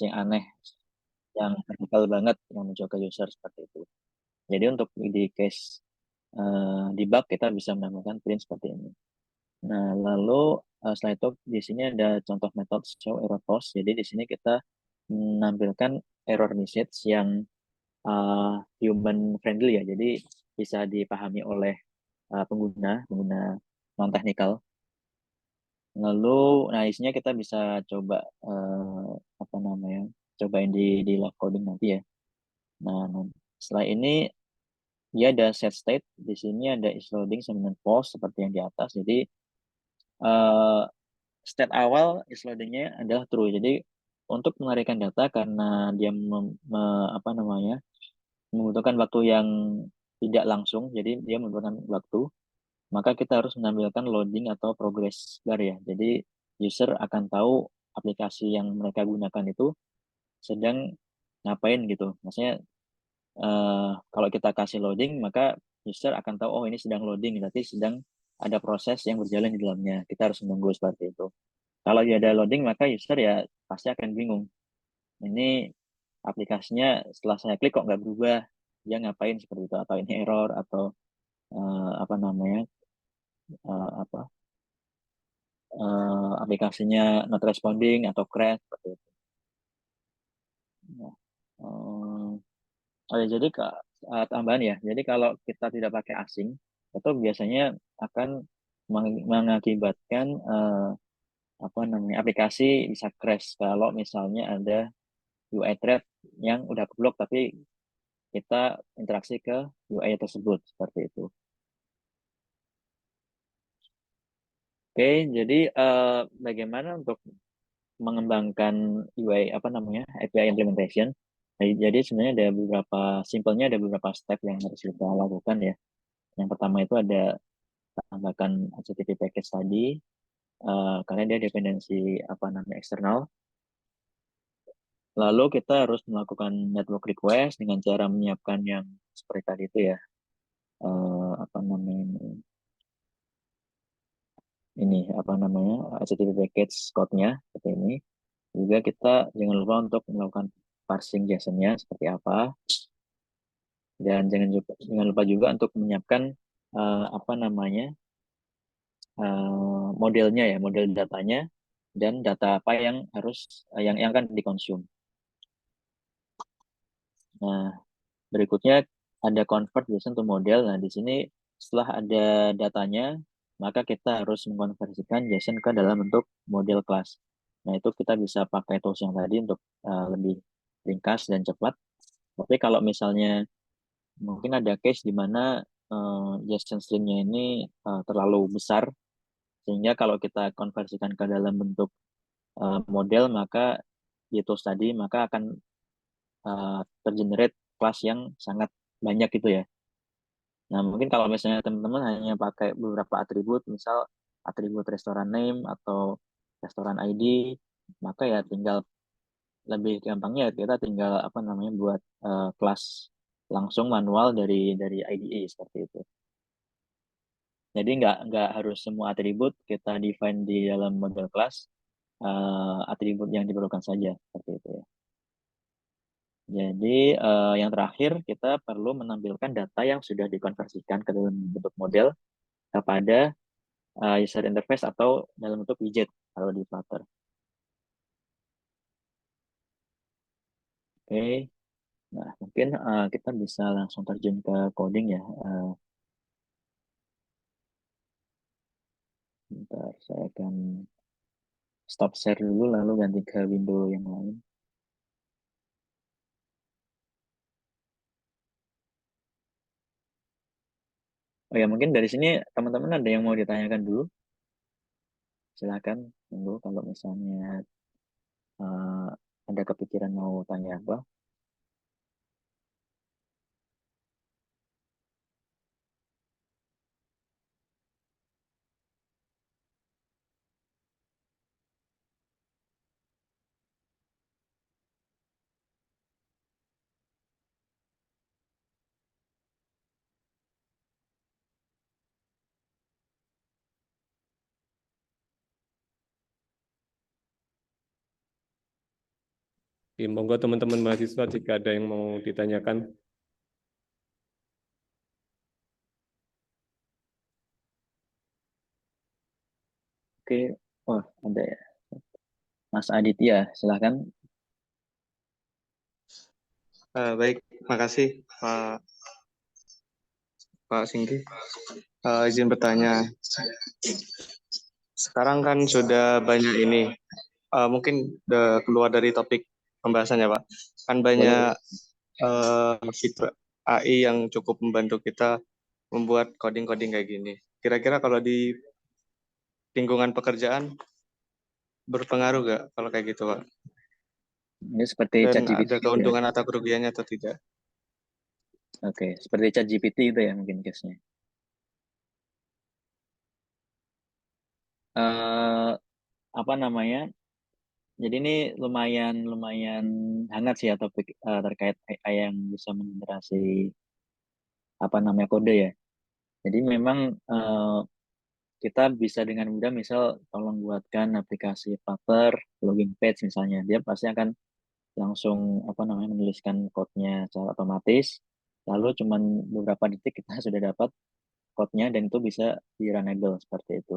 yang aneh, yang kritikal banget yang muncul ke user seperti itu. Jadi untuk di case debug kita bisa menambahkan print seperti ini. Nah, lalu setelah itu di sini ada contoh metode show error post. Jadi di sini kita menampilkan error message yang human friendly ya. Jadi bisa dipahami oleh pengguna non teknikal. Lalu, nah isinya kita bisa coba apa namanya, cobain di live coding nanti ya. Nah, setelah ini dia ada set state. Di sini ada is loading sama dengan post seperti yang di atas. Jadi eh, state awal is loadingnya adalah true. Jadi untuk menarikan data karena dia apa namanya membutuhkan waktu yang tidak langsung, jadi dia membutuhkan waktu, maka kita harus menampilkan loading atau progress bar ya. Jadi user akan tahu aplikasi yang mereka gunakan itu sedang ngapain gitu. Maksudnya kalau kita kasih loading, maka user akan tahu oh ini sedang loading, berarti sedang ada proses yang berjalan di dalamnya. Kita harus menunggu seperti itu. Kalau dia ada loading, maka user ya pasti akan bingung. Ini aplikasinya setelah saya klik kok nggak berubah, dia ngapain seperti itu, atau ini error, atau apa namanya, apa aplikasinya not responding atau crash seperti itu. Nah, oh ya, jadi tambahan ya. Jadi kalau kita tidak pakai asing, itu biasanya akan mengakibatkan apa namanya aplikasi bisa crash kalau misalnya ada UI thread yang udah keblok tapi kita interaksi ke UI tersebut seperti itu. Oke, jadi bagaimana untuk mengembangkan UI apa namanya API implementation? Jadi sebenarnya ada beberapa simpelnya ada beberapa step yang harus kita lakukan ya. Yang pertama itu ada tambahkan HTTP package tadi karena dia dependensi apa namanya eksternal. Lalu kita harus melakukan network request dengan cara menyiapkan yang seperti tadi itu ya. Apa namanya ini apa namanya HTTP package code-nya seperti ini. Juga kita jangan lupa untuk melakukan parsing JSON-nya seperti apa, dan jangan lupa juga untuk menyiapkan apa namanya modelnya ya, model datanya dan data apa yang harus yang akan dikonsum. Nah, berikutnya ada convert JSON to model. Nah, di sini setelah ada datanya, maka kita harus mengkonversikan JSON ke dalam bentuk model kelas. Nah, itu kita bisa pakai tools yang tadi untuk lebih ringkas dan cepat. Tapi kalau misalnya mungkin ada case di mana JSON stringnya ini terlalu besar, sehingga kalau kita konversikan ke dalam bentuk model, maka di tools tadi, maka akan tergenerate kelas yang sangat banyak gitu ya. Nah, mungkin kalau misalnya teman-teman hanya pakai beberapa atribut, misal atribut restoran name atau restoran ID, maka ya tinggal lebih gampangnya kita tinggal apa namanya buat kelas langsung manual dari IDE seperti itu. Jadi nggak harus semua atribut kita define di dalam model kelas, atribut yang diperlukan saja seperti itu ya. Jadi yang terakhir kita perlu menampilkan data yang sudah dikonversikan ke dalam bentuk model kepada user interface atau dalam bentuk widget kalau di Flutter. Oke, nah mungkin kita bisa langsung terjun ke coding ya. Bentar, saya akan stop share dulu lalu ganti ke window yang lain. Oh ya, mungkin dari sini teman-teman ada yang mau ditanyakan dulu. Silakan, tunggu kalau misalnya eh, ada kepikiran mau tanya apa. Monggo teman-teman mahasiswa jika ada yang mau ditanyakan. Oke, oh ada ya. Mas Aditya, silahkan. Baik, makasih Pak Singgi. Izin bertanya, sekarang kan sudah banyak ini, mungkin keluar dari topik pembahasannya Pak, kan banyak fitur AI yang cukup membantu kita membuat coding-coding kayak gini. Kira-kira kalau di lingkungan pekerjaan berpengaruh nggak kalau kayak gitu Pak? Ini seperti Dan ChatGPT ada gitu ya. keuntungan atau kerugiannya atau tidak? Oke, seperti ChatGPT itu ya mungkin case-nya. Eh, apa namanya? Jadi ini lumayan hangat sih ya topik terkait AI yang bisa megenerasi apa namanya kode ya. Jadi memang kita bisa dengan mudah misal tolong buatkan aplikasi Flutter login page misalnya, dia pasti akan langsung apa namanya menuliskan code-nya secara otomatis. Lalu cuman beberapa detik kita sudah dapat code-nya dan itu bisa di runnable seperti itu.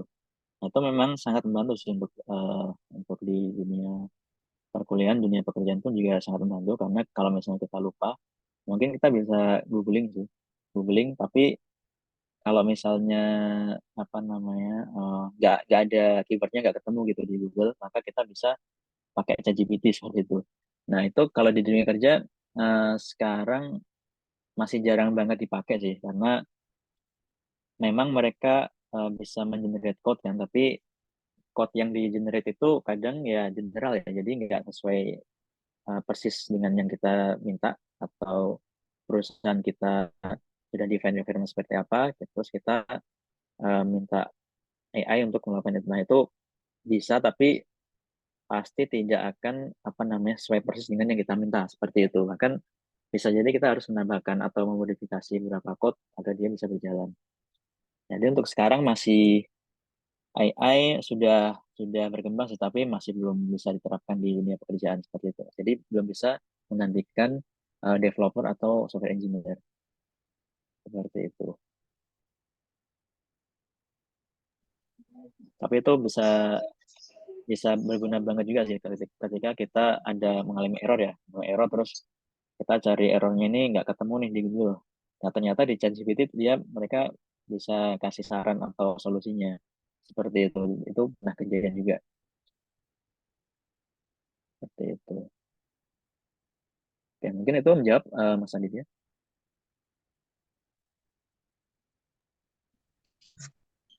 Nah, itu memang sangat membantu sih untuk di dunia perkuliahan, dunia pekerjaan pun juga sangat membantu karena kalau misalnya kita lupa, mungkin kita bisa googling sih, googling. Tapi kalau misalnya apa namanya nggak ada keywordnya nggak ketemu gitu di Google, maka kita bisa pakai ChatGPT seperti itu. Nah itu kalau di dunia kerja sekarang masih jarang banget dipakai sih karena memang mereka bisa mengenerate code kan, tapi code yang di generate itu kadang ya general ya, jadi nggak sesuai persis dengan yang kita minta atau perusahaan kita sudah define requirement seperti apa, terus kita minta AI untuk melakukan itu. Nah itu bisa, tapi pasti tidak akan apa namanya sesuai persis dengan yang kita minta seperti itu. Bahkan bisa jadi kita harus menambahkan atau memodifikasi beberapa code agar dia bisa berjalan. Jadi untuk sekarang masih AI sudah berkembang, tetapi masih belum bisa diterapkan di dunia pekerjaan seperti itu. Jadi belum bisa menggantikan developer atau software engineer seperti itu. Tapi itu bisa bisa berguna banget juga sih ketika kita ada mengalami error ya, error terus kita cari errornya ini nggak ketemu nih di Google. Nah ternyata di ChatGPT mereka bisa kasih saran atau solusinya seperti itu pernah kejadian juga seperti itu. Oke, mungkin itu menjawab Mas Adit ya.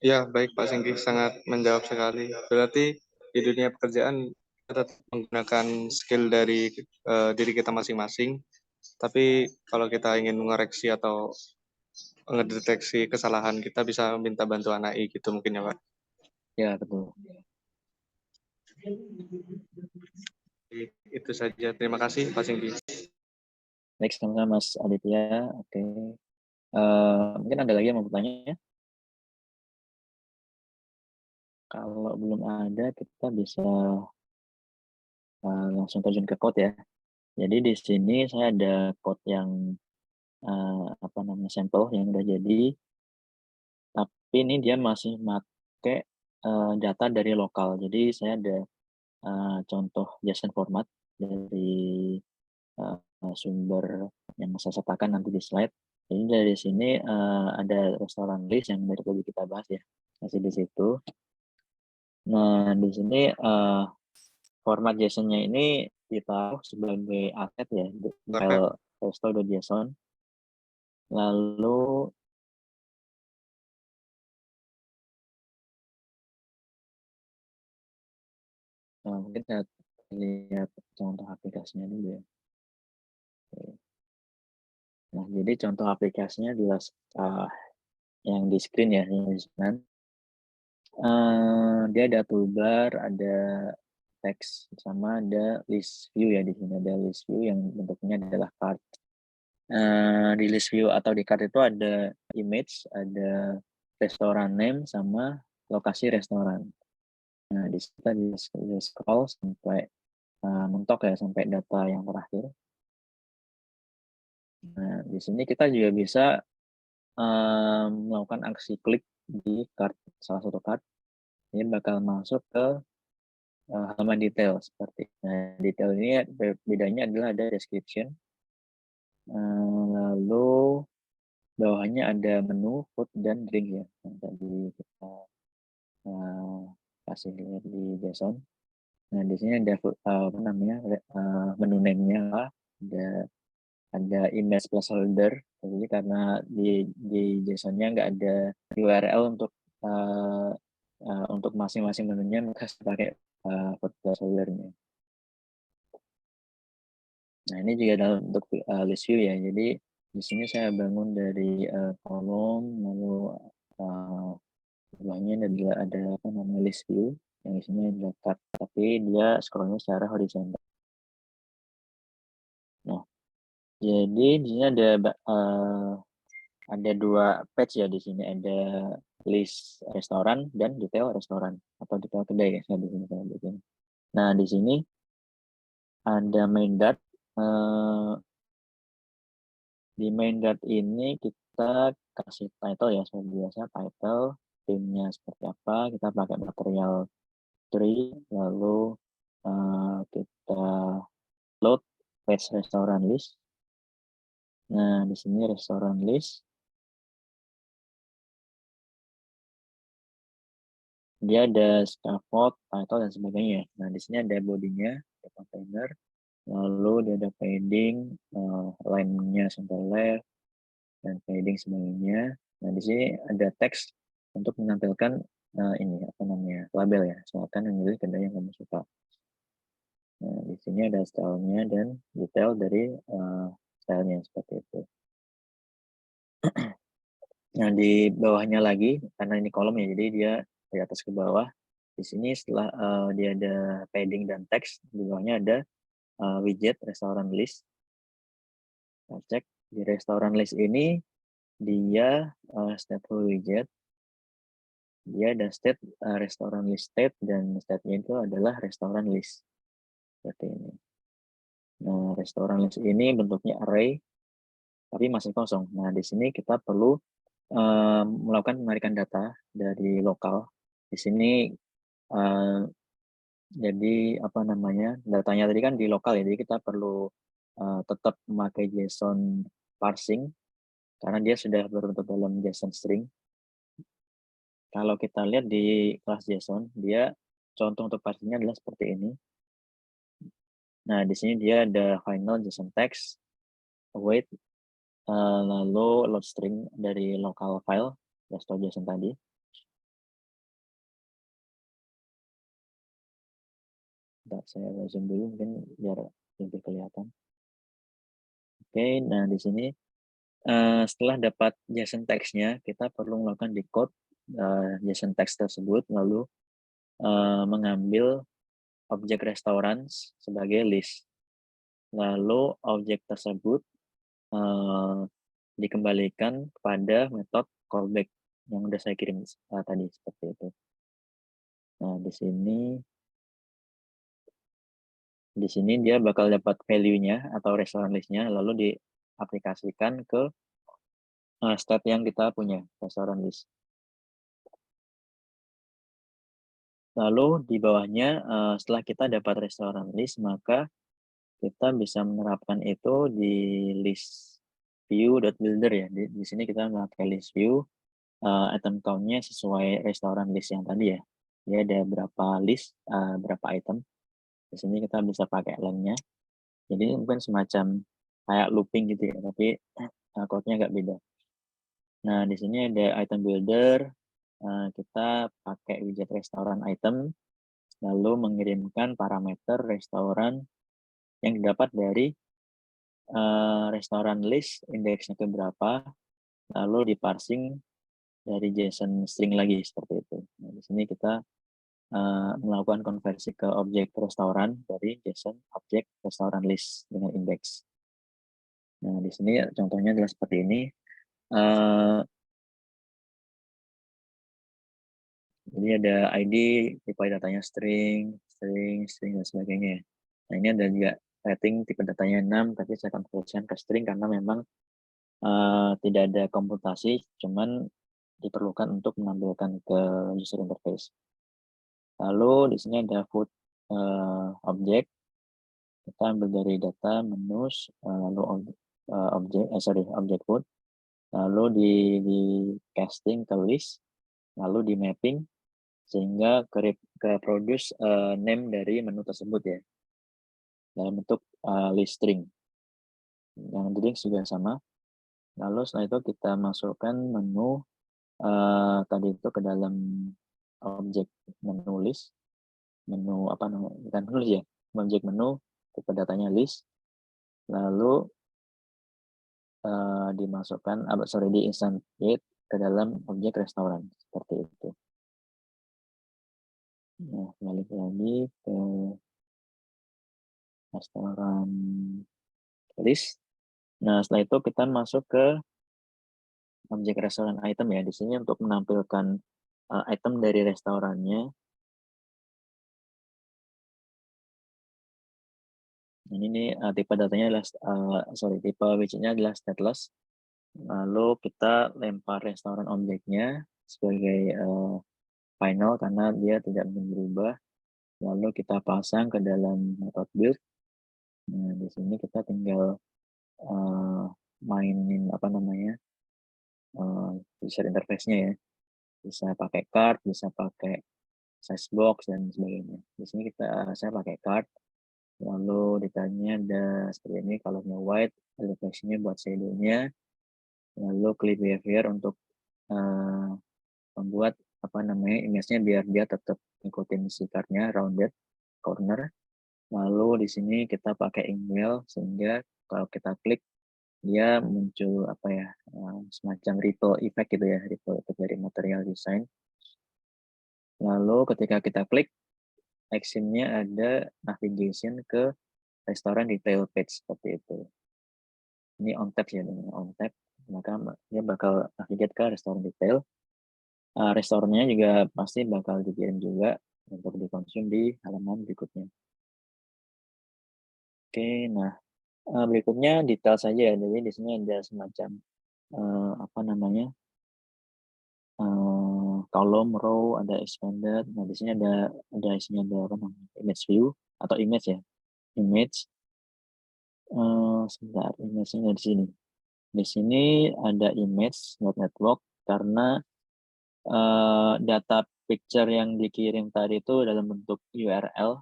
Ya, baik Pak Singgi, sangat menjawab sekali. Berarti di dunia pekerjaan kita tetap menggunakan skill dari diri kita masing-masing, tapi kalau kita ingin mengoreksi atau mengedeteksi kesalahan, kita bisa minta bantuan AI gitu mungkin ya Pak. Ya betul. Itu saja. Terima kasih Pak Singgi. Next sama Mas Aditya. Oke. Mungkin ada lagi yang mau bertanya? Kalau belum ada, kita bisa langsung terjun ke code ya. Jadi di sini saya ada code yang apa namanya sampel yang udah jadi, tapi ini dia masih pakai data dari lokal. Jadi saya ada contoh JSON format dari sumber yang saya sertakan nanti di slide. Jadi dari sini ada restoran list yang dari tadi kita bahas ya, masih di situ. Nah di sini format JSON-nya ini ditaruh sebagai aset ya, file resto.json. Lalu mungkin saya lihat contoh aplikasinya dulu ya. Nah, jadi contoh aplikasinya adalah yang di screen ya, yang di screen. Dia ada toolbar, ada teks, sama ada list view ya. Di sini ada list view yang bentuknya adalah card. Di list view atau di card itu ada image, ada restoran name, sama lokasi restoran. Nah, di situ bisa scroll sampai mentok ya sampai data yang terakhir. Nah, di sini kita juga bisa melakukan aksi klik di salah satu card. Ini bakal masuk ke halaman detail seperti. Nah, detail ini bedanya adalah ada description, lalu bawahnya ada menu, food, dan drink ya, yang tadi kita kasih lihat di JSON. Nah, di sini ada apa namanya menu name-nya, ada image placeholder. Jadi karena di JSON-nya nggak ada URL untuk masing-masing menunya, maka saya pakai food placeholder-nya. Nah, ini juga dalam bentuk list view ya. Jadi di sini saya bangun dari kolom, lalu bawahnya ada apa namanya list view, yang isinya adalah card, tapi dia scrollnya secara horizontal. Nah, jadi di sini ada dua page ya di sini, ada list restoran dan detail restoran atau detail kedai ya saya di sini saya bikin. Nah, di sini ada main dart. Di main dart ini kita kasih title ya seperti biasa, title, theme-nya seperti apa, kita pakai material tree, lalu kita load page restoran list. Nah, di sini restoran list. Dia ada scaffold, title, dan sebagainya. Nah, di sini ada body-nya, ada container, lalu dia ada padding, line-nya sampai left, dan padding sebagainya. Nah, di sini ada teks untuk menampilkan ini apa namanya label ya, silakan memilih kedai yang kamu suka. Nah, di sini ada stylenya dan detail dari stylenya seperti itu. Nah, di bawahnya lagi, karena ini kolom ya, jadi dia dari atas ke bawah. Di sini setelah dia ada padding dan teks, di bawahnya ada widget restoran list. Kita cek di restoran list ini, dia stateful widget. Dia ada state restoran list state, dan state-nya itu adalah restoran list. Seperti ini. Nah, restoran list ini bentuknya array, tapi masih kosong. Nah, di sini kita perlu melakukan penarikan data dari lokal. Di sini jadi apa namanya datanya tadi kan di lokal ya, jadi kita perlu tetap memakai JSON parsing karena dia sudah berbentuk dalam JSON string. Kalau kita lihat di kelas JSON, dia contoh untuk parsingnya adalah seperti ini. Nah, di sini dia ada final JSON text, await, lalu load string dari local file, JSON tadi. Saya zoom dulu mungkin biar lebih kelihatan. Oke, nah di sini setelah dapat JSON text-nya, kita perlu melakukan decode JSON text tersebut, lalu mengambil objek restoran sebagai list. Lalu objek tersebut dikembalikan kepada metode callback yang udah saya kirim tadi seperti itu. Nah, di sini dia bakal dapat value-nya atau restoran list-nya, lalu diaplikasikan ke state yang kita punya, restoran list. Lalu di bawahnya setelah kita dapat restoran list, maka kita bisa menerapkan itu di list view.builder ya. Di sini kita memakai list view, item count-nya sesuai restoran list yang tadi ya. Dia ada berapa list, berapa item. Di sini kita bisa pakai len-nya. Jadi mungkin semacam kayak looping gitu ya, tapi code-nya agak beda. Nah, di sini ada item builder, kita pakai widget restoran item, lalu mengirimkan parameter restoran yang didapat dari restoran list, indeksnya ke berapa, lalu diparsing dari JSON string lagi seperti itu. Nah, di sini kita melakukan konversi ke objek restoran dari JSON objek restoran list dengan indeks. Nah, di sini contohnya adalah seperti ini. Jadi ada ID, tipe datanya string, dan sebagainya. Nah, ini ada juga rating tipe datanya 6, tapi saya konversikan ke string karena memang tidak ada komputasi, cuman diperlukan untuk menampilkan ke user interface. Lalu di sini ada food object. Kita ambil dari data menus, lalu object food, lalu di casting ke list, lalu di mapping sehingga ke produce name dari menu tersebut ya, dalam bentuk list string. Yang drinks juga sama. Lalu setelah itu kita masukkan menu tadi itu ke dalam objek menu list, menu apa namanya, bukan tulis ya, objek menu, tipe datanya list, lalu dimasukkan, di instantiate ke dalam objek restoran, seperti itu. Nah, balik lagi ke restoran list. Nah, setelah itu kita masuk ke objek restoran item ya. Di sini untuk menampilkan item dari restorannya. Ini nih tipe datanya adalah tipe widgetnya adalah stateless. Lalu kita lempar restoran objeknya sebagai final karena dia tidak berubah. Lalu kita pasang ke dalam method build. Nah, di sini kita tinggal mainin apa namanya user interface-nya ya. Bisa pakai card, bisa pakai size box dan sebagainya. Di sini saya pakai card. Lalu detailnya ada seperti ini, colornya white, elevation-nya buat shadow-nya, lalu clip behavior untuk membuat apa namanya image-nya biar dia tetap ngikutin si card-nya rounded corner. Lalu di sini kita pakai inkwell sehingga kalau kita klik dia muncul apa ya semacam ripple effect gitu ya, ripple effect dari material design. Lalu ketika kita klik action-nya ada navigation ke restoran detail page seperti itu. Ini on tap ya, dengan on tap maka dia bakal navigate ke restoran detail. Restorannya juga pasti bakal dikirim juga untuk dikonsum di halaman berikutnya. Oke, nah berikutnya detail saja ya. Jadi di sini ada semacam apa namanya column, row, ada expanded. Nah di sini ada isinya ada apa namanya image view atau image ya, image. Sebentar, image-nya di sini. Di sini ada image.network karena data picture yang dikirim tadi itu dalam bentuk URL,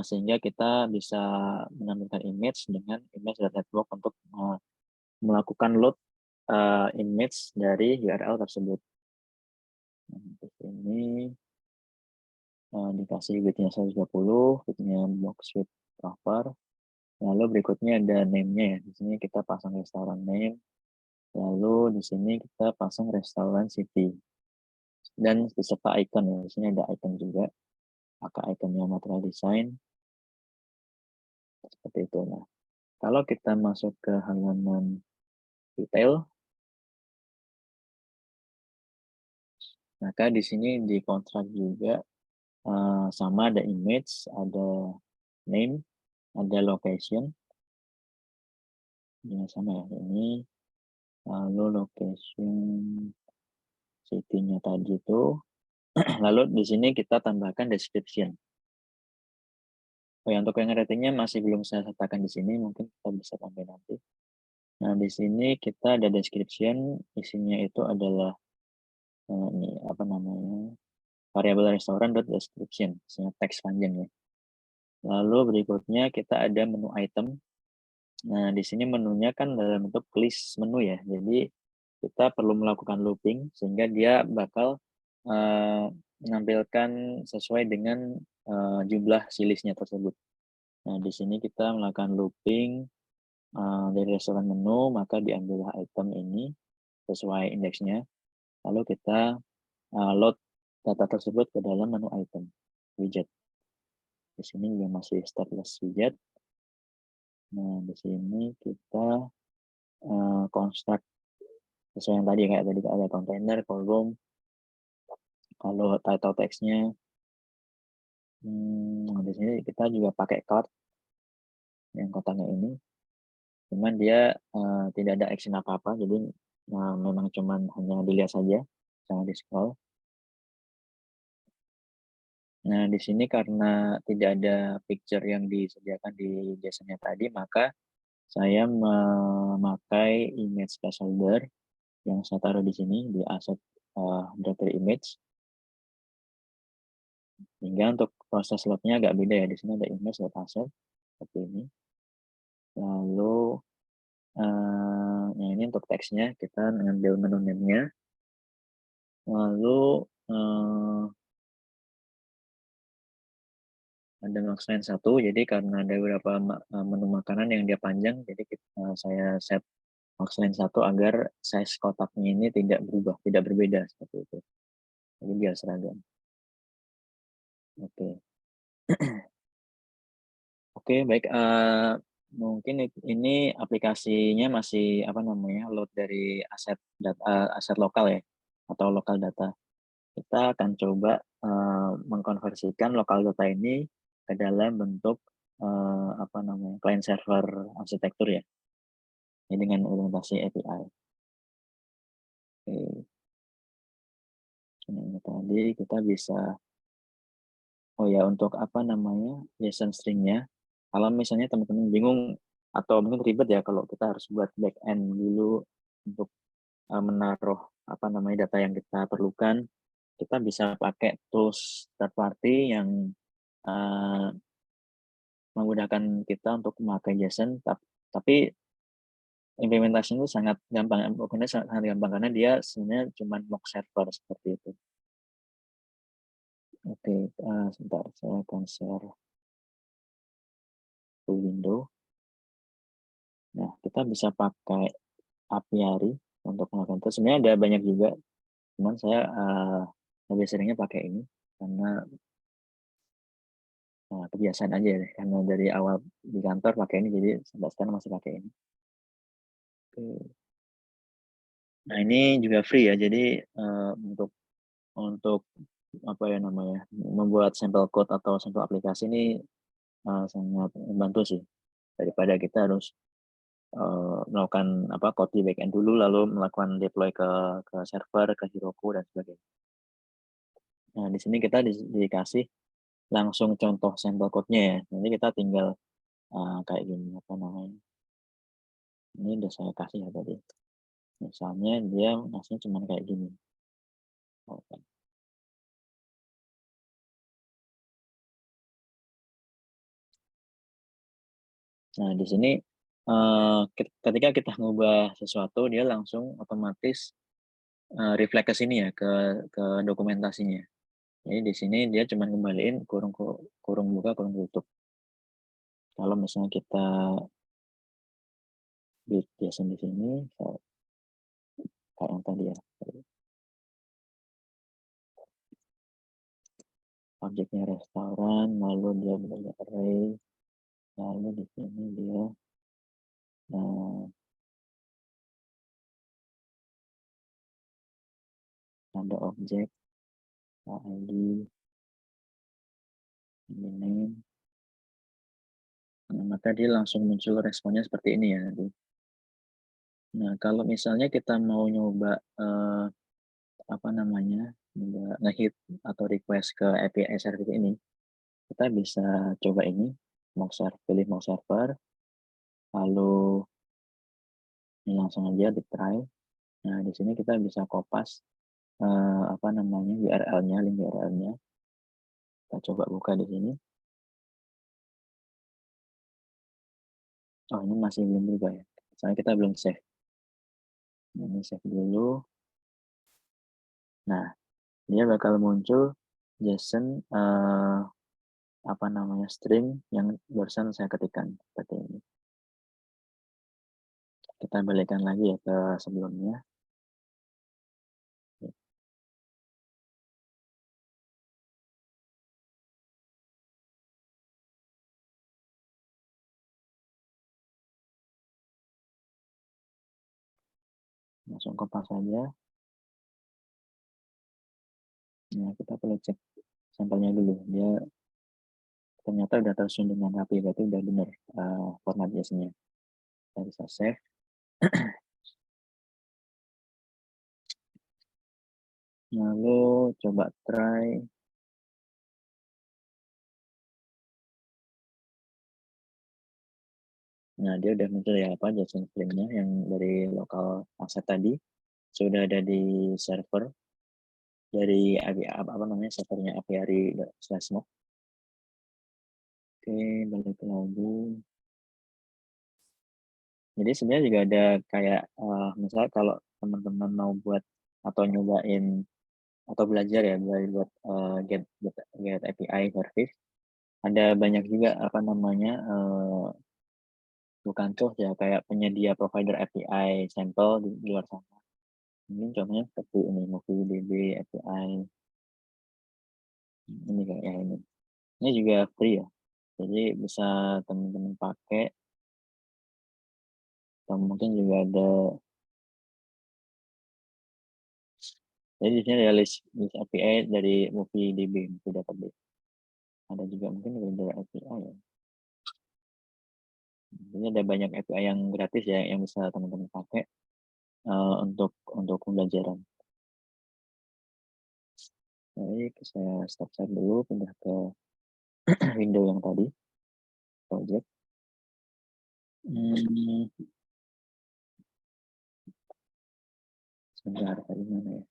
sehingga kita bisa menampilkan image dengan image.network untuk melakukan load image dari URL tersebut. Nah, di sini dikasih width-nya 120, width-nya box width cover. Lalu berikutnya ada name-nya ya. Di sini kita pasang restoran name. Lalu di sini kita pasang restoran city. Dan beserta icon ya. Di sini ada icon juga. Pakai iconnya material design. Seperti itu. Nah, kalau kita masuk ke halaman detail, maka di sini di kontrak juga sama ada image, ada name, ada location. Ya sama ya ini. Lalu location city-nya tadi itu. Lalu di sini kita tambahkan description. Oh ya, untuk yang ratingnya masih belum saya sertakan di sini, mungkin kita bisa tambah nanti. Nah, di sini kita ada description, isinya itu adalah ini apa namanya variable restoran description, isinya teks panjang ya. Lalu berikutnya kita ada menu item. Nah, di sini menunya kan dalam bentuk list menu ya. Jadi kita perlu melakukan looping sehingga dia bakal menampilkan sesuai dengan jumlah si listnya tersebut. Nah, di sini kita melakukan looping dari restoran menu, maka diambillah item ini sesuai indeksnya. Lalu kita load data tersebut ke dalam menu item widget. Di sini juga masih stateless widget. Nah, di sini kita construct sesuai yang tadi kayak tadi ada container, column, kalau title text-nya. Di sini kita juga pakai card yang kotaknya ini, cuman dia tidak ada action apa-apa, jadi memang cuman hanya dilihat saja, jangan di scroll. Nah, di sini karena tidak ada picture yang disediakan di JSON-nya tadi, maka saya memakai image placeholder yang saya taruh di sini di asset directory image. Hingga untuk proses loadnya agak beda ya. Di sini ada image.asset seperti ini. Lalu yang ini untuk teksnya kita ngambil menu name-nya. Lalu ada Maxline 1, jadi karena ada beberapa menu makanan yang dia panjang, jadi saya set Maxline 1 agar size kotaknya ini tidak berubah, tidak berbeda seperti itu. Jadi biar seragam. Oke. Oke, baik. Mungkin ini aplikasinya masih apa namanya load dari aset data, aset lokal ya, atau lokal data. Kita akan coba mengkonversikan lokal data ini ke dalam bentuk apa namanya client server arsitektur ya, ini dengan orientasi API. Oke. Ini tadi kita bisa, oh ya untuk apa namanya JSON stringnya, kalau misalnya teman-teman bingung atau mungkin ribet ya kalau kita harus buat backend dulu untuk menaruh apa namanya data yang kita perlukan, kita bisa pakai tools third party yang memudahkan kita untuk memakai JSON, tapi implementasinya itu sangat gampang, pokoknya sangat gampang karena dia sebenarnya cuma mock server seperti itu. Oke, sebentar saya akan share ke window. Nah, kita bisa pakai Apiary untuk melakukan itu. Sebenarnya ada banyak juga, cuman saya lebih seringnya pakai ini karena kebiasaan aja ya, karena dari awal di kantor pakai ini, jadi sampai sekarang masih pakai ini. Oke. Nah, ini juga free ya, jadi untuk apa ya namanya membuat sampel code atau sampel aplikasi ini sangat membantu sih, daripada kita harus melakukan apa code di backend dulu lalu melakukan deploy ke server, ke Heroku dan sebagainya. Nah, di sini kita dikasih langsung contoh sampel code-nya ya. Nanti kita tinggal kayak gini apa namanya. Ini udah saya kasih ya tadi. Misalnya dia ngasihnya cuma kayak gini. Oke. Nah, di sini ketika kita ngubah sesuatu, dia langsung otomatis reflect ke sini ya, ke dokumentasinya. Jadi di sini dia cuma kembaliin kurung buka, kurung tutup. Kalau misalnya kita build JSON di sini, kayak yang tadi ya. Objeknya restoran, lalu dia belajar array, lalu di sini dia ada objek ID, name. Nah, maka dia langsung muncul responnya seperti ini ya. Nah, kalau misalnya kita mau nyoba apa namanya ngehit atau request ke API service ini, kita bisa coba ini pilih mock server, lalu ini langsung aja di try. Nah, di sini kita bisa kopas apa namanya URL-nya, link URL-nya. Kita coba buka di sini. Oh, ini masih belum berubah ya. Soalnya kita belum save. Ini save dulu. Nah, dia bakal muncul JSON apa namanya string yang barusan saya ketikkan seperti ini. Kita balikkan lagi ya ke sebelumnya. Langsung kopas saja. Nah, kita perlu cek sampelnya dulu. Dia ternyata udah tersusun dengan rapi, berarti udah benar format JSON-nya. Kita bisa save. Lalu coba try. Nah, dia udah muncul ya apa JSON string-nya yang dari lokal asset tadi sudah ada di server dari apa namanya servernya apiary/smoke. Oke, balik lagi. Jadi sebenarnya juga ada kayak misalnya kalau teman-teman mau buat atau nyobain atau belajar ya buat get API service, ada banyak juga apa namanya bukan tuh ya kayak penyedia provider API sampel di luar sana. Mungkin contohnya seperti ini MovieDB API. Ini kayak ya ini. Ini juga free ya. Jadi bisa teman-teman pakai. Atau mungkin juga ada. Jadi di sini ada list API dari MovieDB, Movie Database. Ada juga mungkin dari API ya. Jadi ada banyak API yang gratis ya yang bisa teman-teman pakai untuk pembelajaran. Baik, saya stop share dulu, pindah ke window yang tadi, project. Sebentar, tadi mana ya?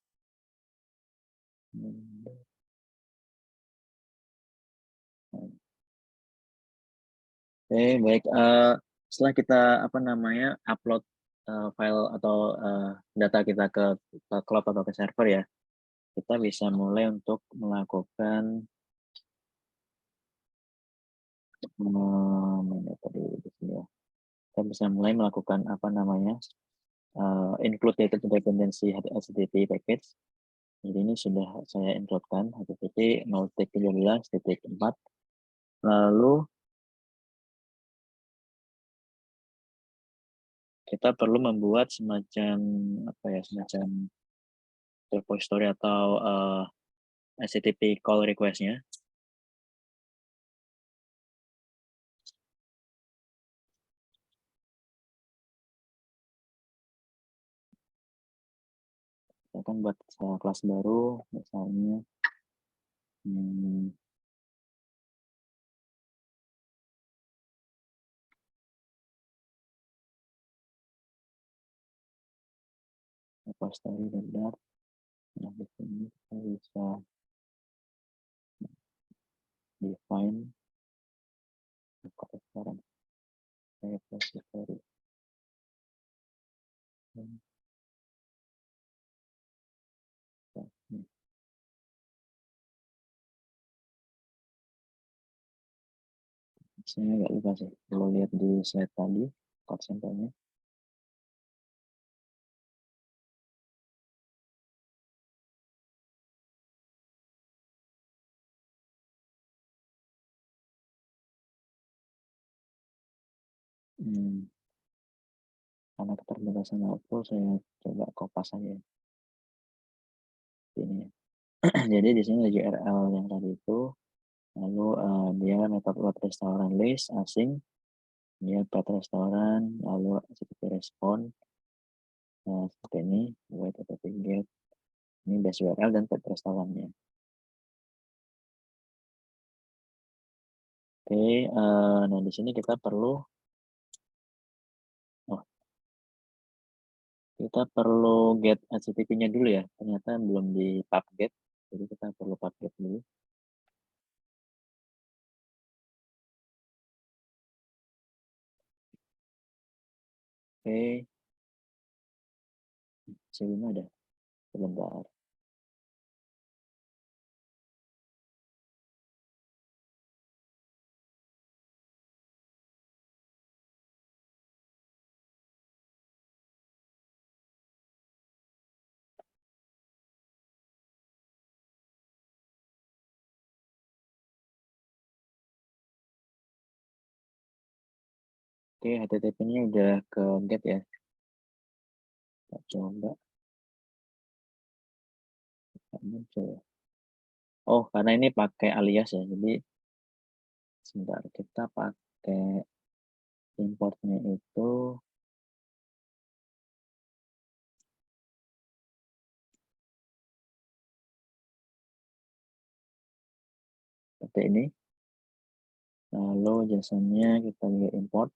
Oke, baik. Setelah kita apa namanya upload file atau data kita ke cloud atau ke server ya, kita bisa mulai untuk melakukan tadi di sini ya. Kita bisa mulai melakukan apa namanya include data dependency HTTP package. Jadi ini sudah saya includekan HTTP 0.13.4. Lalu kita perlu membuat semacam apa ya, semacam repository atau HTTP call request-nya. Kita akan buat kelas baru, misalnya repository dan nah di sini kita bisa define reference repository. Saya agak lupa sih, kalau lihat di slide tadi, code sampelnya. Karena keterbatasan waktu, saya coba kopas saja. Ini. Jadi di sini ada URL yang tadi itu, lalu dia metode load restoran list asing, dia path restoran, lalu HTTP respond, seperti ini, wait HTTP get, ini base URL dan path restorannya. Oke, nah di sini kita perlu get HTTP-nya dulu ya. Ternyata belum di pub get, jadi kita perlu pub get dulu. Oke, sebelumnya ada sebentar. Oke, HTTP-nya udah ke get ya. Kita coba. Muncul. Oh, karena ini pakai alias ya, jadi sebentar, kita pakai importnya itu seperti ini. Lalu JSON-nya kita juga import.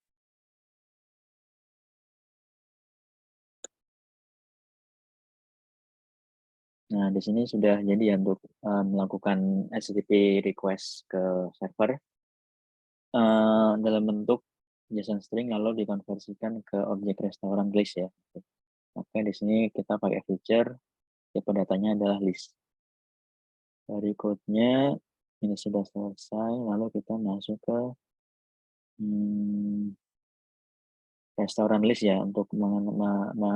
Nah, di sini sudah jadi ya untuk melakukan HTTP request ke server dalam bentuk JSON string lalu dikonversikan ke objek restoran list ya. Oke, di sini kita pakai feature tipe datanya adalah list. Dari code-nya ini sudah selesai, lalu kita masuk ke restoran list ya untuk mengambil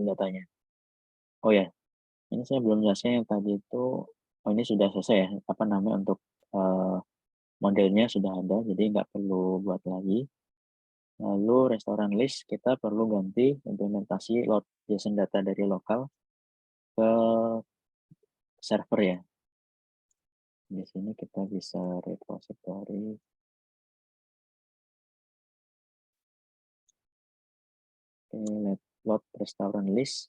datanya. Oh ya, ini saya belum jelaskan yang tadi itu. Oh, ini sudah selesai ya, untuk modelnya sudah ada, jadi nggak perlu buat lagi. Lalu restoran list kita perlu ganti implementasi load JSON data dari lokal ke server ya. Di sini kita bisa repository. Oke, load restoran list.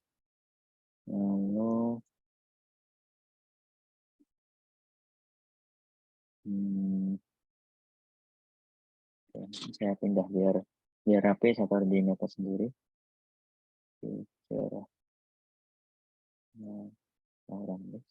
Lalu saya pindah biar rapi, saya taruh di meta sendiri. Feature restoran list.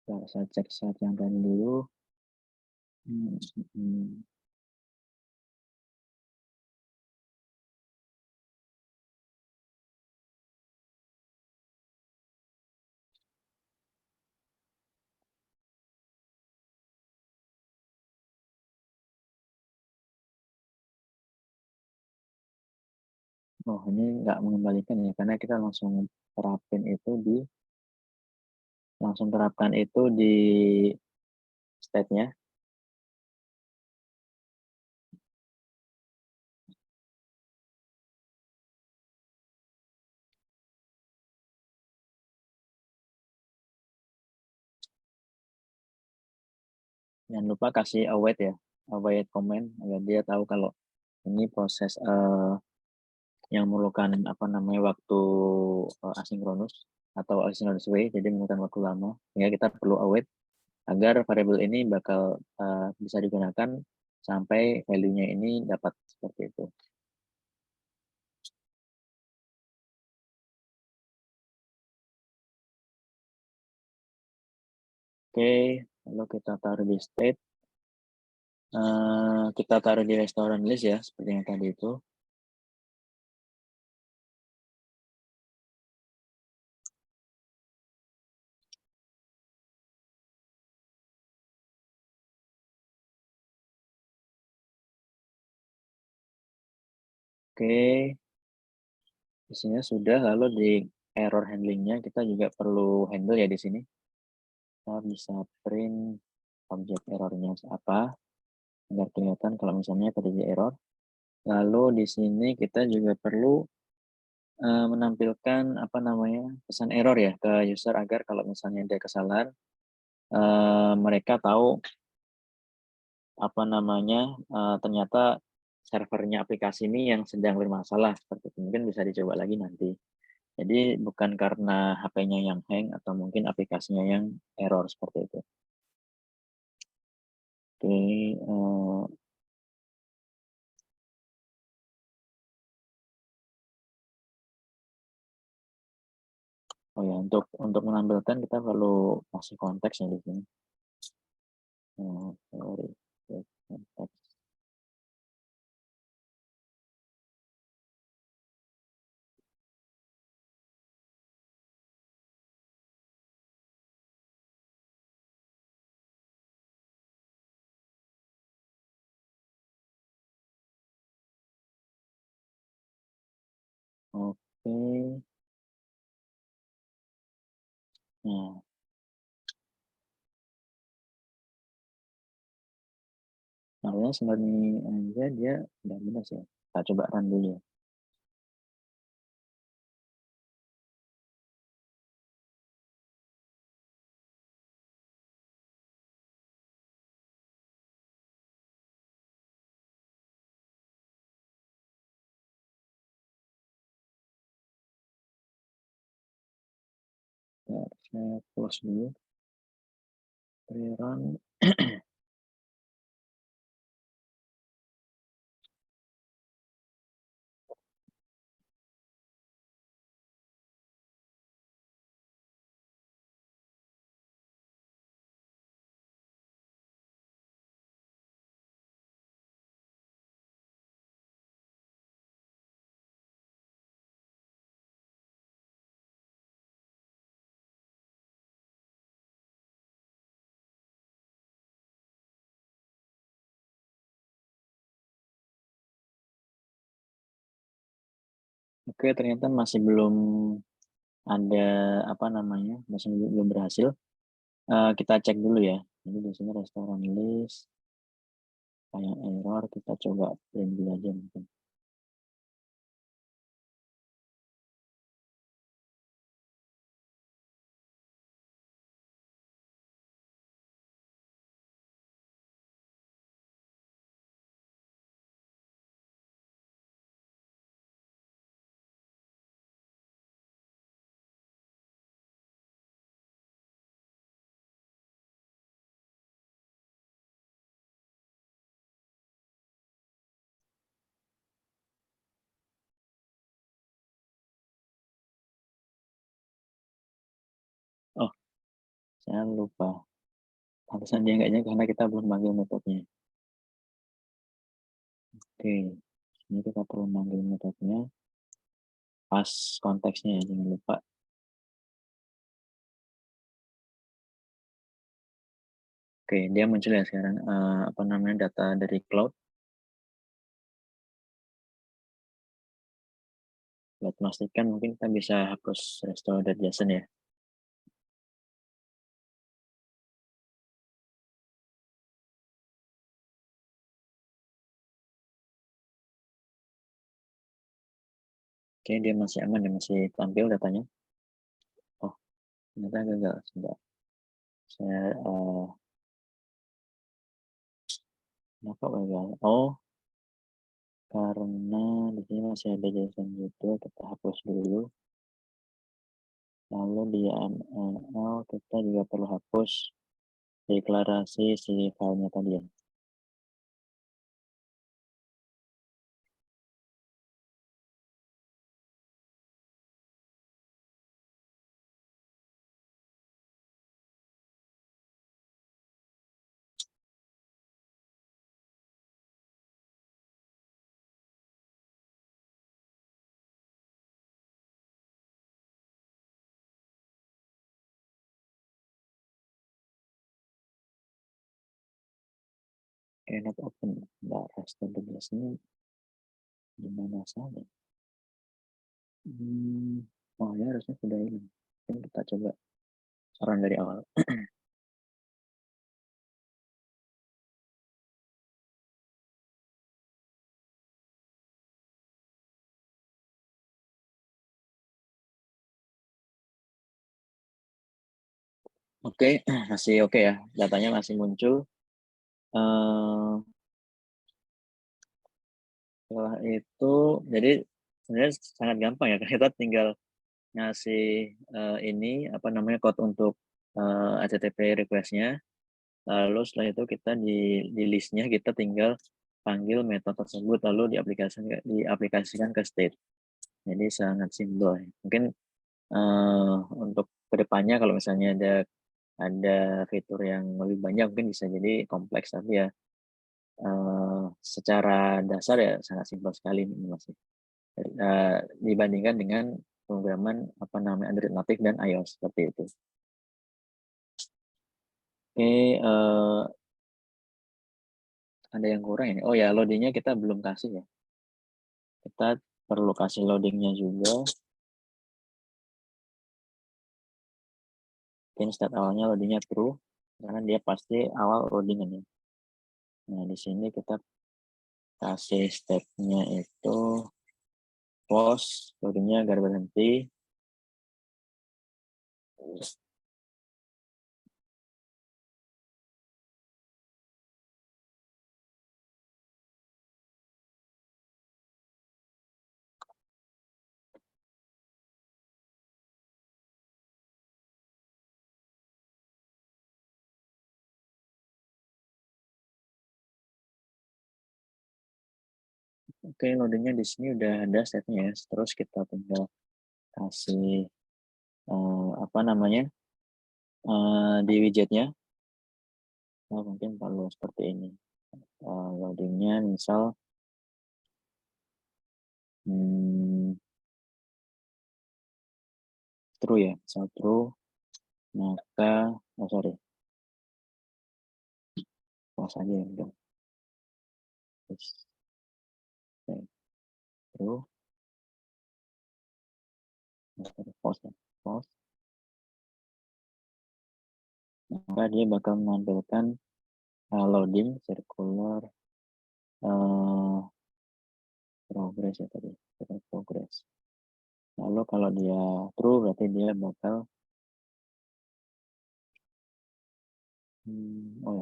Saya cek saat yang tadi dulu. Oh, ini nggak mengembalikan ya, karena kita langsung terapkan itu di state-nya. Jangan lupa kasih await ya, await comment agar dia tahu kalau ini proses yang memerlukan waktu asinkronus atau asynchronous way, jadi menggunakan waktu lama. Sehingga kita perlu await agar variabel ini bakal bisa digunakan sampai value-nya ini dapat seperti itu. Oke, lalu kita taruh di state. Kita taruh di restoran list ya, seperti yang tadi itu. Oke, isinya sudah, lalu di error handlingnya kita juga perlu handle ya di sini. Kita bisa print objek errornya apa, agar kelihatan kalau misalnya terjadi error. Lalu di sini kita juga perlu menampilkan pesan error ya ke user agar kalau misalnya ada kesalahan mereka tahu ternyata servernya aplikasi ini yang sedang bermasalah, seperti itu. Mungkin bisa dicoba lagi nanti. Jadi bukan karena HP-nya yang hang atau mungkin aplikasinya yang error seperti itu. Oke, Oh ya, untuk menampilkan kita perlu kasih konteks ya di sini. Sorry, konteks. Oke. Nah, awalnya sempat ini aja dia udah benar ya. Kita coba run dulu ya. Ya, saya close dulu. Rerun. Oke, ternyata masih belum ada apa namanya, masih belum berhasil. Kita cek dulu ya. Jadi di sini restoran list, kayak error, kita coba print dulu aja mungkin. Oh, saya lupa. Pantesan dia enggaknya karena kita belum manggil metodenya. Oke, ini kita perlu manggil metodenya. Pas konteksnya ya, jangan lupa. Oke, dia muncul ya sekarang apa namanya data dari cloud. Buat memastikan mungkin kita bisa hapus restore.json ya. Oke, dia masih aman ya, masih tampil datanya. Oh, ternyata gagal. Sebentar. Saya kenapa gagal? Oh, karena di sini masih ada JSON gitu, kita hapus dulu. Lalu di ML kita juga perlu hapus deklarasi si filenya tadi ya. Not open, nggak restore.json ini gimana saja. Oh ya harusnya sudah ini. Mungkin kita coba saran dari awal. Oke, masih oke ya. Datanya masih muncul. Setelah itu, jadi sebenarnya sangat gampang ya. Kita tinggal ngasih ini apa namanya code untuk HTTP request-nya. Lalu setelah itu kita di list-nya kita tinggal panggil metode tersebut lalu diaplikasikan ke state. Jadi sangat simpel. Mungkin untuk kedepannya kalau misalnya ada fitur yang lebih banyak mungkin bisa jadi kompleks, tapi ya secara dasar ya sangat simpel sekali ini Mas. Dibandingkan dengan pemrograman Android native dan iOS seperti itu. Oke, ada yang kurang ini. Oh ya, loadingnya kita belum kasih ya. Kita perlu kasih loadingnya juga. Mungkin start awalnya loadingnya true, karena dia pasti awal loading ini. Nah, di sini kita kasih stepnya itu pause, loadingnya agar berhenti. Oke, loadingnya di sini udah ada stepnya ya. Terus kita tinggal kasih di widgetnya. Nah, mungkin perlu seperti ini. Loadingnya misal true ya, misal true, maka pause aja ya udah. True, pause. Maka dia bakal menampilkan loading circular progress ya tadi, progress. Lalu kalau dia true berarti dia bakal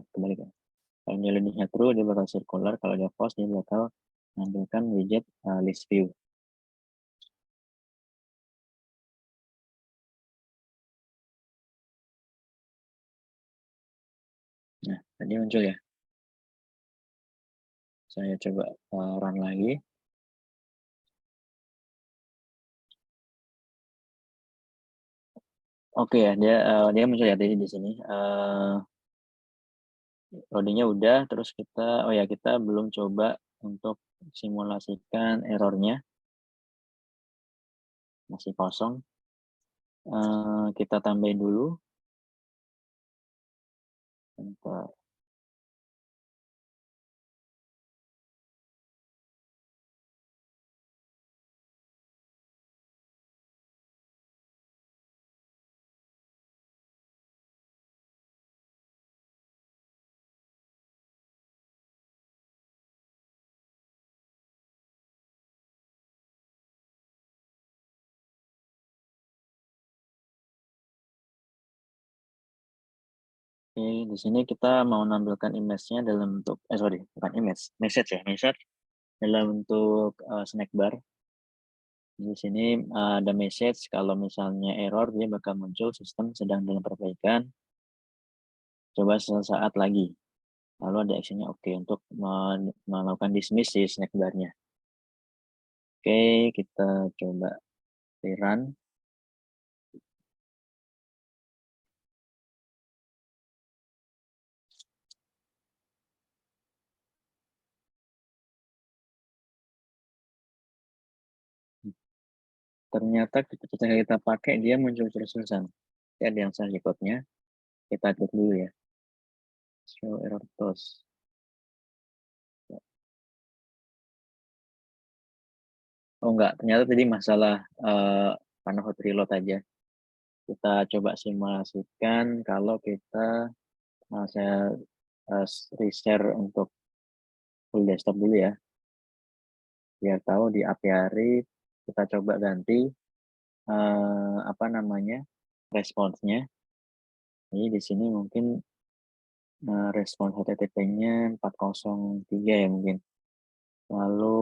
kembali kan. Kalau dia loadingnya true dia bakal circular, kalau dia false dia bakal menampilkan widget list view. Nah, tadi muncul ya. Saya coba run lagi. Oke ya, dia muncul ya di sini. Loadingnya udah, terus kita belum coba untuk simulasikan errornya. Masih kosong. Kita tambahin dulu. Bentar. Oke, di sini kita mau menampilkan image-nya dalam bentuk, bukan image, message dalam bentuk snack bar. Di sini ada message kalau misalnya error dia bakal muncul sistem sedang dalam perbaikan. Coba sesaat lagi. Lalu ada actionnya oke untuk melakukan dismiss si snack bar-nya. Oke, kita coba rerun. Ternyata ketika kita pakai dia muncul terus-terusan. Ada yang salah code-nya. Kita cek dulu ya. Show error toast. Oh enggak, ternyata tadi masalah karena hot reload aja. Kita coba simulasikan kalau kita saya reshare untuk full desktop dulu ya. Biar tahu di API kita coba ganti responsnya. Jadi di sini mungkin respons HTTP-nya 403 ya mungkin. Lalu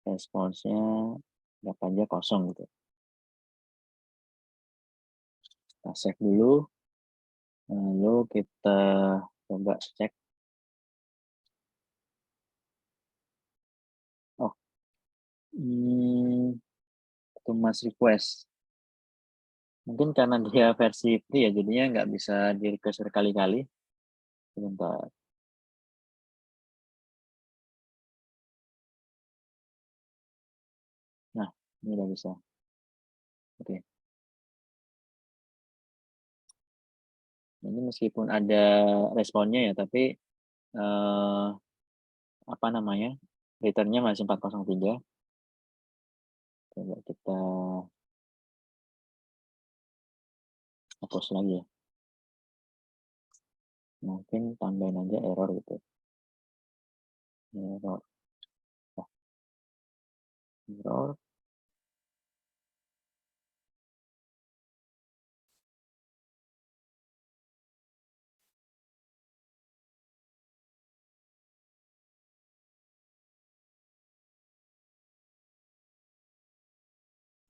responsnya berapa aja kosong gitu. Kita save dulu. Lalu kita coba cek. to mass request. Mungkin karena dia versi free ya, jadinya nggak bisa di request berkali-kali. Sebentar. Nah, ini udah bisa. Oke. Ini meskipun ada responnya ya, tapi apa namanya, returnnya masih 403. Coba kita hapus lagi ya. Mungkin tambahin aja error gitu. Error. Error.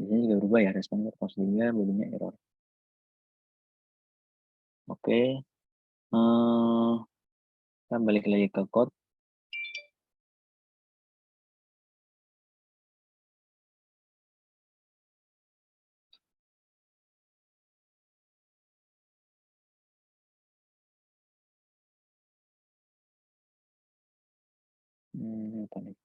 Ini juga berubah ya, responnya 403, bodinya error. Oke. Kita balik lagi ke code. Apa nih?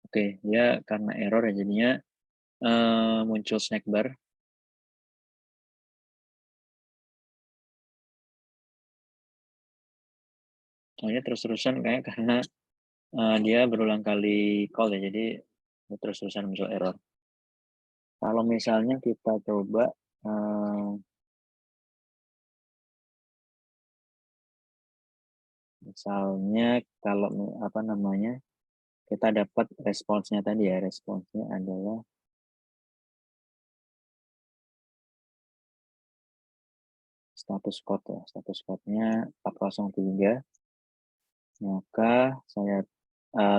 Oke, ya karena error ya jadinya muncul snack bar. Soalnya terus-terusan kayak karena dia berulang kali call ya, jadi terus-terusan muncul error. Kalau misalnya kita coba misalnya kalau apa namanya, kita dapat responsnya tadi ya, responsnya adalah status code ya, status code-nya 403. Maka saya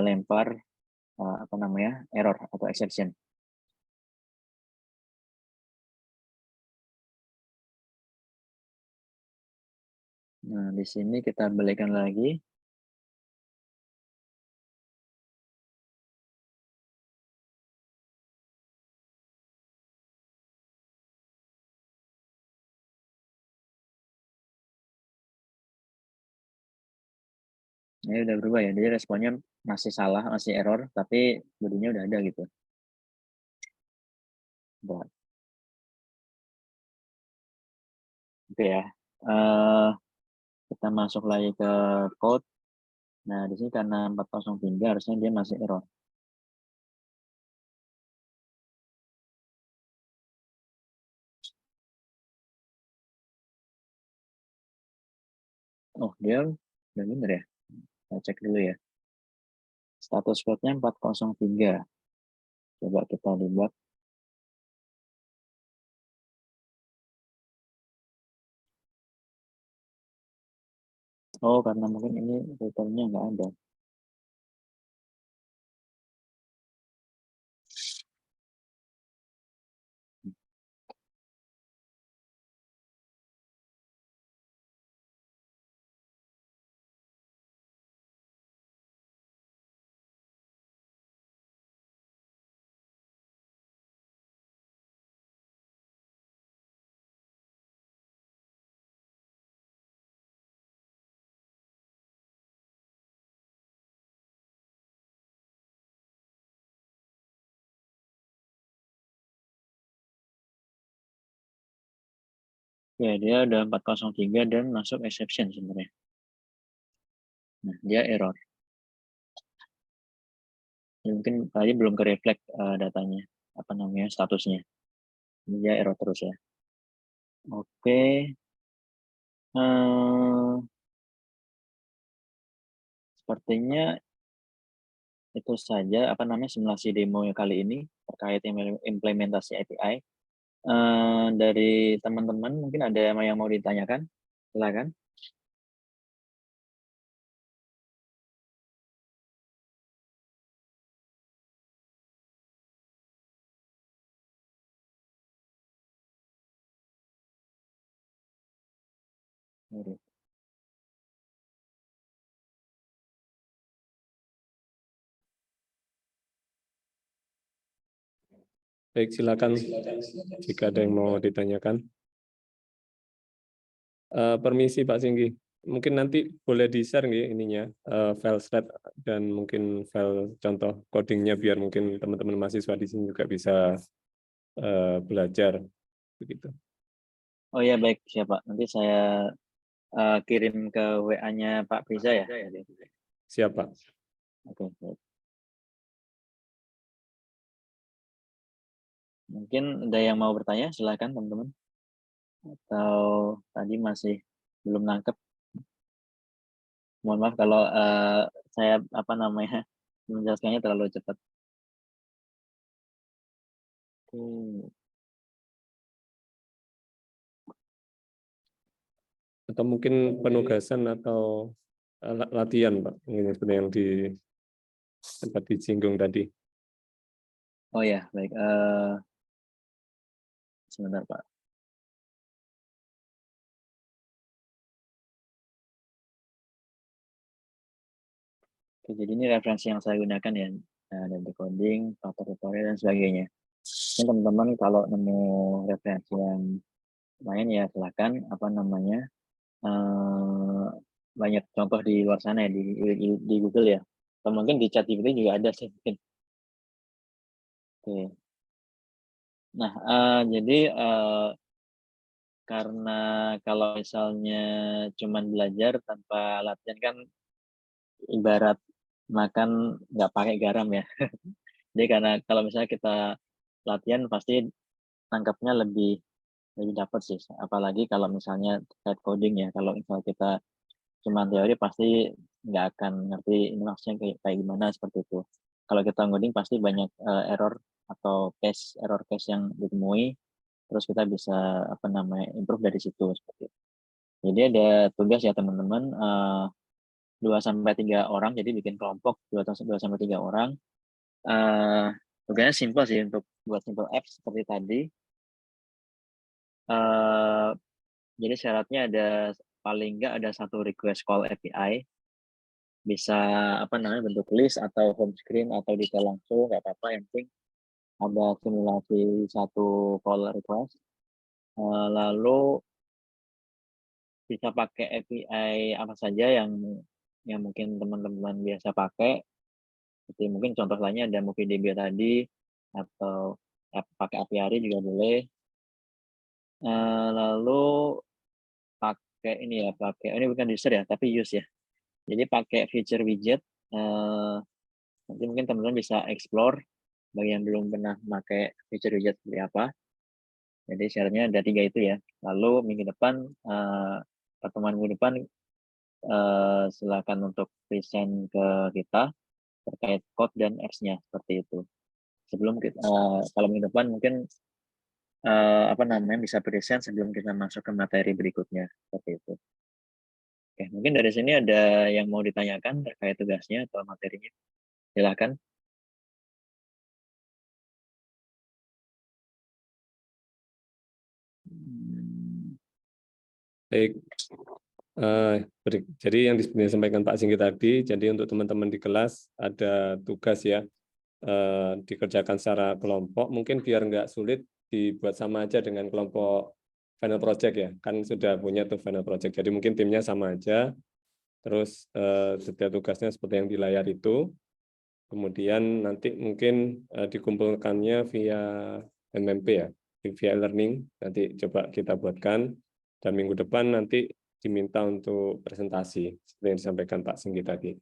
lempar apa namanya, error atau exception. Nah, di sini kita balikan lagi. Ini udah berubah ya, jadi responnya masih salah, masih error, tapi bodinya udah ada gitu. Oke ya, kita masuk lagi ke code. Nah, di sini karena 403 harusnya dia masih error. Oh, dia udah bener ya. Kita cek dulu ya. Status code-nya 403. Coba kita debug. Oh, karena mungkin ini filternya nggak ada. Ya, dia udah 403 dan masuk exception sebenarnya. Nah, dia error. Ya, mungkin tadi belum ke reflect datanya, apa namanya, statusnya. Dia error terus ya. Oke. Sepertinya itu saja apa namanya simulasi demo kali ini terkait implementasi API. Dari teman-teman mungkin ada yang mau ditanyakan, silakan. Nurul. Baik, silakan jika ada yang mau ditanyakan. Permisi Pak Singgi, mungkin nanti boleh di-share nggih ininya, file slide dan mungkin file contoh codingnya biar mungkin teman-teman mahasiswa di sini juga bisa belajar begitu. Oh ya, baik, siapa? Nanti saya kirim ke WA-nya Pak Priza ya. Siapa? Oke, baik. Mungkin ada yang mau bertanya, silakan teman-teman. Atau tadi masih belum nangkep. Mohon maaf kalau saya menjelaskannya terlalu cepat. Atau mungkin penugasan atau latihan Pak, ini seperti yang sempat disinggung tadi. Oh ya, baik. Sebentar Pak. Oke, jadi ini referensi yang saya gunakan ya, dan decoding, faktor tutorial dan sebagainya. Ini teman-teman kalau nemu referensi yang lain ya silakan banyak contoh di luar sana ya di Google ya. Atau mungkin di ChatGPT juga ada sih mungkin. Oke. Nah, jadi karena kalau misalnya cuman belajar tanpa latihan kan ibarat makan nggak pakai garam ya. Jadi karena kalau misalnya kita latihan pasti tangkapnya lebih dapat sih. Apalagi kalau misalnya terkait coding ya. Kalau misalnya kita cuma teori pasti nggak akan ngerti ini maksudnya kayak gimana seperti itu. Kalau kita ngoding pasti banyak error atau error case yang ditemui, terus kita bisa improve dari situ seperti itu. Jadi ada tugas ya teman-teman, 2-3 orang, jadi bikin kelompok 2-3 orang. Tugasnya simpel sih untuk buat simple apps seperti tadi. Jadi syaratnya ada paling nggak ada satu request call API, bisa bentuk list atau home screen atau detail langsung nggak apa-apa, yang penting ada simulasi satu call request. Lalu bisa pakai API apa saja yang mungkin teman-teman biasa pakai. Seperti mungkin contoh lainnya ada MovieDB tadi, atau pakai API juga boleh. Lalu pakai ini bukan user ya, tapi use ya. Jadi pakai feature widget. Nanti mungkin teman-teman bisa explore bagi yang belum pernah pakai feature widget seperti apa. Jadi syaratnya ada 3 itu ya. Lalu minggu depan, pertemuan minggu depan, silakan untuk present ke kita terkait code dan apps-nya seperti itu. Sebelum kita, kalau minggu depan mungkin bisa present sebelum kita masuk ke materi berikutnya seperti itu. Oke, mungkin dari sini ada yang mau ditanyakan terkait tugasnya atau materinya. Silakan. Baik. Jadi yang disampaikan Pak Singgi tadi, jadi untuk teman-teman di kelas ada tugas ya, dikerjakan secara kelompok, mungkin biar nggak sulit dibuat sama aja dengan kelompok final project ya, kan sudah punya tuh final project, jadi mungkin timnya sama aja, terus detail tugasnya seperti yang di layar itu, kemudian nanti mungkin dikumpulkannya via MMP ya, via learning, nanti coba kita buatkan, dan minggu depan nanti diminta untuk presentasi, seperti yang disampaikan Pak Singgi tadi.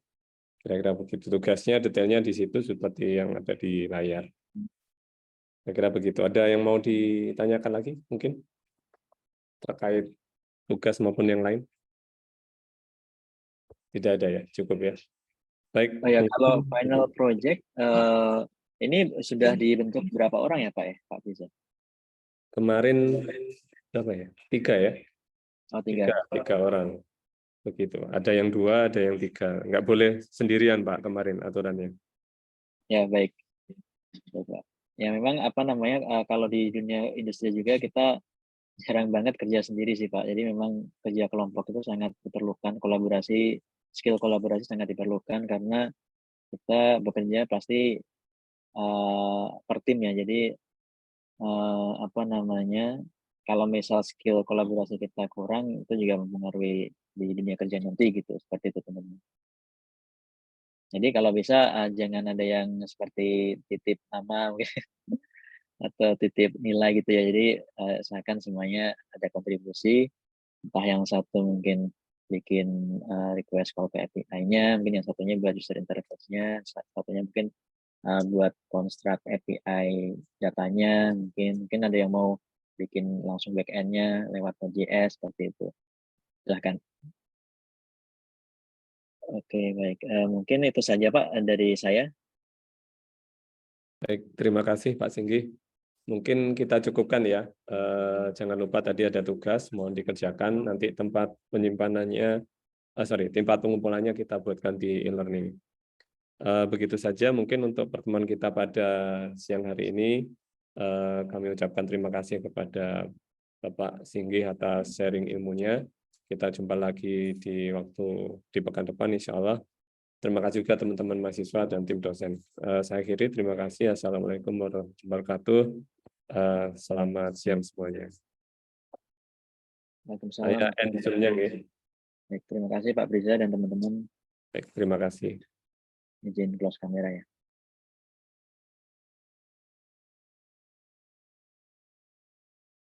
Kira-kira begitu tugasnya, detailnya di situ seperti yang ada di layar. Kira-kira begitu. Ada yang mau ditanyakan lagi mungkin terkait tugas maupun yang lain? Tidak ada ya, cukup ya. Baik. Oh ya, kalau final project ini sudah dibentuk berapa orang ya Pak ya, Pak Bisa? Kemarin berapa ya? 3 ya? Oh, 3. 3 orang. Begitu. Ada yang 2, ada yang 3. Nggak boleh sendirian Pak kemarin aturannya. Ya, baik. Ya memang kalau di dunia industri juga kita jarang banget kerja sendiri sih Pak. Jadi memang kerja kelompok itu sangat diperlukan, skill kolaborasi sangat diperlukan karena kita bekerja pasti per tim ya. Jadi apa namanya, kalau misal skill kolaborasi kita kurang itu juga mempengaruhi di dunia kerja nanti gitu, seperti itu teman-teman. Jadi kalau bisa jangan ada yang seperti titip nama mungkin atau titip nilai gitu ya. Jadi usahakan semuanya ada kontribusi, entah yang satu mungkin bikin request call ke API-nya, mungkin yang satunya buat user interface-nya, satunya mungkin buat construct API datanya, mungkin ada yang mau bikin langsung back-end-nya lewat Node.js seperti itu. Silahkan. Oke, baik. Mungkin itu saja Pak dari saya. Baik, terima kasih Pak Singgi. Mungkin kita cukupkan ya. Jangan lupa tadi ada tugas, mohon dikerjakan. Nanti tempat penyimpanannya, tempat pengumpulannya kita buatkan di e-learning. Begitu saja mungkin untuk pertemuan kita pada siang hari ini. Kami ucapkan terima kasih kepada Bapak Singgi atas sharing ilmunya. Kita jumpa lagi di pekan depan insya Allah. Terima kasih juga teman-teman mahasiswa dan tim dosen. Saya akhiri, terima kasih. Assalamualaikum warahmatullahi wabarakatuh. Selamat siang semuanya. Waalaikumsalam. Saya end Zoom-nya. Baik, terima kasih Pak Briza dan teman-teman. Baik, terima kasih. Izin close kamera ya.